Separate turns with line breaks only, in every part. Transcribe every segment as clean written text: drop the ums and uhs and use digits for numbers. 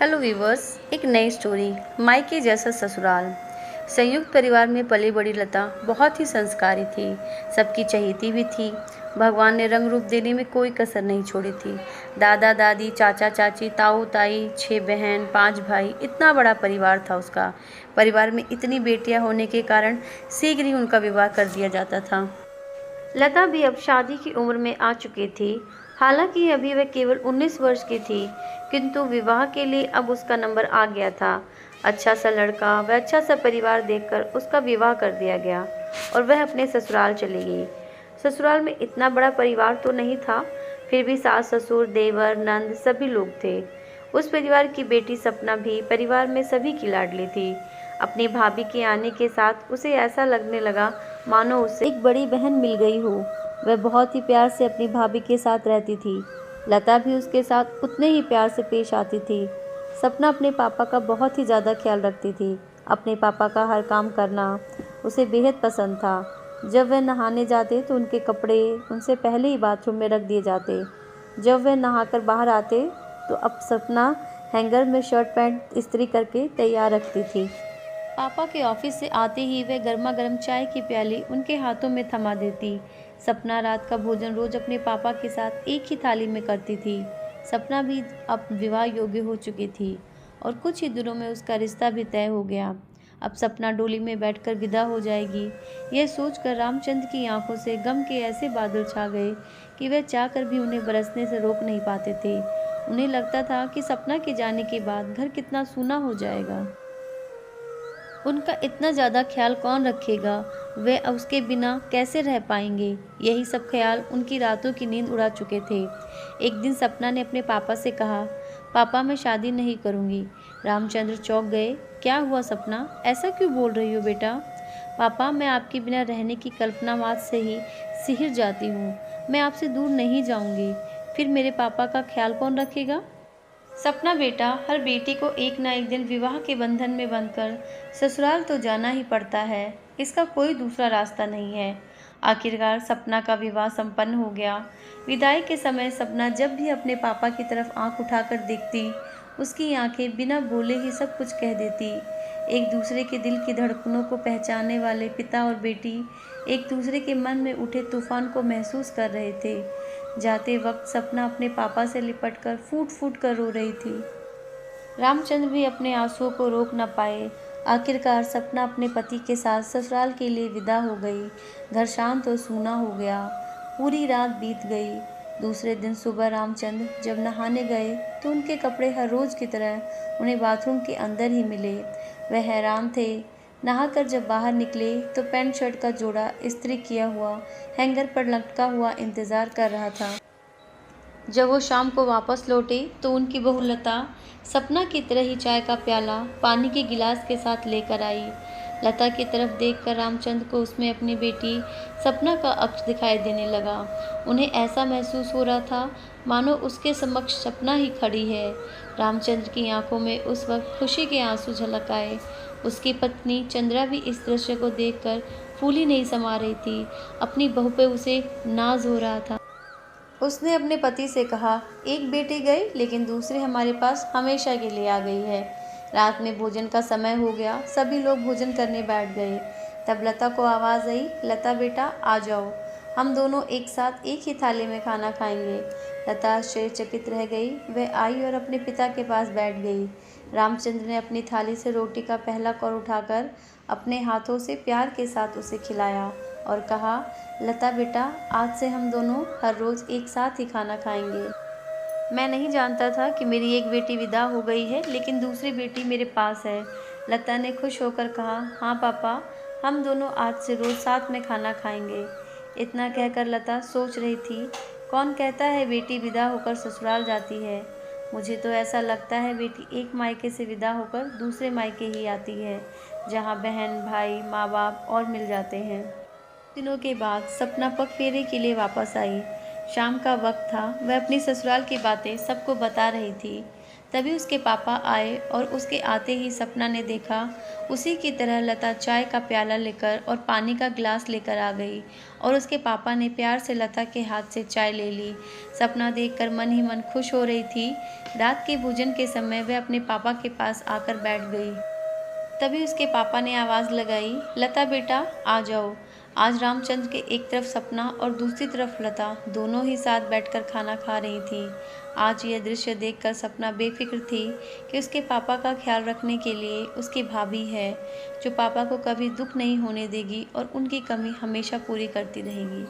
Hello viewers, एक नई story मायके जैसा ससुराल। संयुक्त परिवार में पली बड़ी लता बहुत ही संस्कारी थी, सबकी चहेती भी थी। भगवान ने रंग रूप देने में कोई कसर नहीं छोड़ी थी। दादा दादी, चाचा चाची, ताऊ ताई, 6 बहन, 5 भाई, इतना बड़ा परिवार था उसका। परिवार में इतनी बेटियां होने के कारण शीघ्र ही उनका विवाह कर दिया जाता था। लता भी अब शादी की उम्र में आ चुकी थी। हालांकि अभी वह केवल 19 वर्ष की थी, किंतु विवाह के लिए अब उसका नंबर आ गया था। अच्छा सा लड़का व अच्छा सा परिवार देखकर उसका विवाह कर दिया गया और वह अपने ससुराल चली गई। ससुराल में इतना बड़ा परिवार तो नहीं था, फिर भी सास ससुर, देवर, नंद सभी लोग थे। उस परिवार की बेटी सपना भी परिवार में सभी की लाडली थी। अपनी भाभी के आने के साथ उसे ऐसा लगने लगा मानो उसे एक बड़ी बहन मिल गई हो। वह बहुत ही प्यार से अपनी भाभी के साथ रहती थी। लता भी उसके साथ उतने ही प्यार से पेश आती थी। सपना अपने पापा का बहुत ही ज़्यादा ख्याल रखती थी। अपने पापा का हर काम करना उसे बेहद पसंद था। जब वह नहाने जाते तो उनके कपड़े उनसे पहले ही बाथरूम में रख दिए जाते। जब वह नहाकर बाहर आते तो अब सपना हैंगर में शर्ट पैंट इस्त्री करके तैयार रखती थी। पापा के ऑफिस से आते ही वह गर्मा गर्म चाय की प्याली उनके हाथों में थमा देती। सपना रात का भोजन रोज अपने पापा के साथ एक ही थाली में करती थी। सपना भी अब विवाह योग्य हो चुकी थी और कुछ ही दिनों में उसका रिश्ता भी तय हो गया। अब सपना डोली में बैठकर विदा हो जाएगी। यह सोचकर रामचंद्र की आंखों से गम के ऐसे बादल छा गए कि वह चाहकर भी उन्हें बरसने से रोक नहीं पाते थे। उन्हें लगता था कि सपना के जाने के बाद घर कितना सूना हो जाएगा। उनका इतना ज़्यादा ख्याल कौन रखेगा, वे उसके बिना कैसे रह पाएंगे। यही सब ख्याल उनकी रातों की नींद उड़ा चुके थे। एक दिन सपना ने अपने पापा से कहा, पापा मैं शादी नहीं करूँगी। रामचंद्र चौंक गए। क्या हुआ सपना, ऐसा क्यों बोल रही हो बेटा? पापा मैं आपके बिना रहने की कल्पना मात्र से ही सिहर जाती हूँ। मैं आपसे दूर नहीं जाऊँगी, फिर मेरे पापा का ख्याल कौन रखेगा? सपना बेटा, हर बेटी को एक ना एक दिन विवाह के बंधन में बंधकर ससुराल तो जाना ही पड़ता है। इसका कोई दूसरा रास्ता नहीं है। आखिरकार सपना का विवाह संपन्न हो गया। विदाई के समय सपना जब भी अपने पापा की तरफ आंख उठाकर देखती, उसकी आंखें बिना बोले ही सब कुछ कह देती। एक दूसरे के दिल की धड़कनों को पहचानने वाले पिता और बेटी एक दूसरे के मन में उठे तूफान को महसूस कर रहे थे। जाते वक्त सपना अपने पापा से लिपटकर फूट फूट कर रो रही थी। रामचंद्र भी अपने आंसुओं को रोक न पाए। आखिरकार सपना अपने पति के साथ ससुराल के लिए विदा हो गई। घर शांत और सूना हो गया। पूरी रात बीत गई। दूसरे दिन सुबह रामचंद्र जब नहाने गए तो उनके कपड़े हर रोज की तरह उन्हें बाथरूम के अंदर ही मिले। वह हैरान थे। नहाकर जब बाहर निकले तो पैंट शर्ट का जोड़ा इस्त्री किया हुआ हैंगर पर लटका हुआ इंतजार कर रहा था। जब वो शाम को वापस लौटे तो उनकी बहू लता सपना की तरह ही चाय का प्याला पानी के गिलास के साथ लेकर आई। लता की तरफ देखकर रामचंद्र को उसमें अपनी बेटी सपना का अक्स दिखाई देने लगा। उन्हें ऐसा महसूस हो रहा था मानो उसके समक्ष सपना ही खड़ी है। रामचंद्र की आंखों में उस वक्त खुशी के आंसू झलक आए। उसकी पत्नी चंद्रा भी इस दृश्य को देखकर फूली नहीं समा रही थी। अपनी बहू पे उसे नाज हो रहा था। उसने अपने पति से कहा, एक बेटी गई लेकिन दूसरी हमारे पास हमेशा के लिए आ गई है। रात में भोजन का समय हो गया। सभी लोग भोजन करने बैठ गए। तब लता को आवाज़ आई, लता बेटा आ जाओ, हम दोनों एक साथ एक ही थाली में खाना खाएंगे। लता आश्चर्यचकित रह गई। वह आई और अपने पिता के पास बैठ गई। रामचंद्र ने अपनी थाली से रोटी का पहला कौर उठाकर अपने हाथों से प्यार के साथ उसे खिलाया और कहा, लता बेटा आज से हम दोनों हर रोज़ एक साथ ही खाना खाएंगे। मैं नहीं जानता था कि मेरी एक बेटी विदा हो गई है, लेकिन दूसरी बेटी मेरे पास है। लता ने खुश होकर कहा, हाँ पापा, हम दोनों आज से रोज़ साथ में खाना खाएंगे। इतना कहकर लता सोच रही थी, कौन कहता है बेटी विदा होकर ससुराल जाती है। मुझे तो ऐसा लगता है बेटी एक मायके से विदा होकर दूसरे मायके ही आती है, जहाँ बहन भाई माँ बाप और मिल जाते हैं। दिनों के बाद सपना पगफेरे के लिए वापस आई। शाम का वक्त था। वह अपनी ससुराल की बातें सबको बता रही थी। तभी उसके पापा आए और उसके आते ही सपना ने देखा उसी की तरह लता चाय का प्याला लेकर और पानी का गिलास लेकर आ गई और उसके पापा ने प्यार से लता के हाथ से चाय ले ली। सपना देखकर मन ही मन खुश हो रही थी। रात के भोजन के समय वह अपने पापा के पास आकर बैठ गई। तभी उसके पापा ने आवाज़ लगाई, लता बेटा आ जाओ। आज रामचंद्र के एक तरफ सपना और दूसरी तरफ लता दोनों ही साथ बैठकर खाना खा रही थी। आज यह दृश्य देखकर सपना बेफिक्र थी कि उसके पापा का ख्याल रखने के लिए उसकी भाभी है, जो पापा को कभी दुख नहीं होने देगी और उनकी कमी हमेशा पूरी करती रहेगी।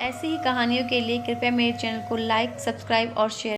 ऐसी ही कहानियों के लिए कृपया मेरे चैनल को लाइक, सब्सक्राइब और शेयर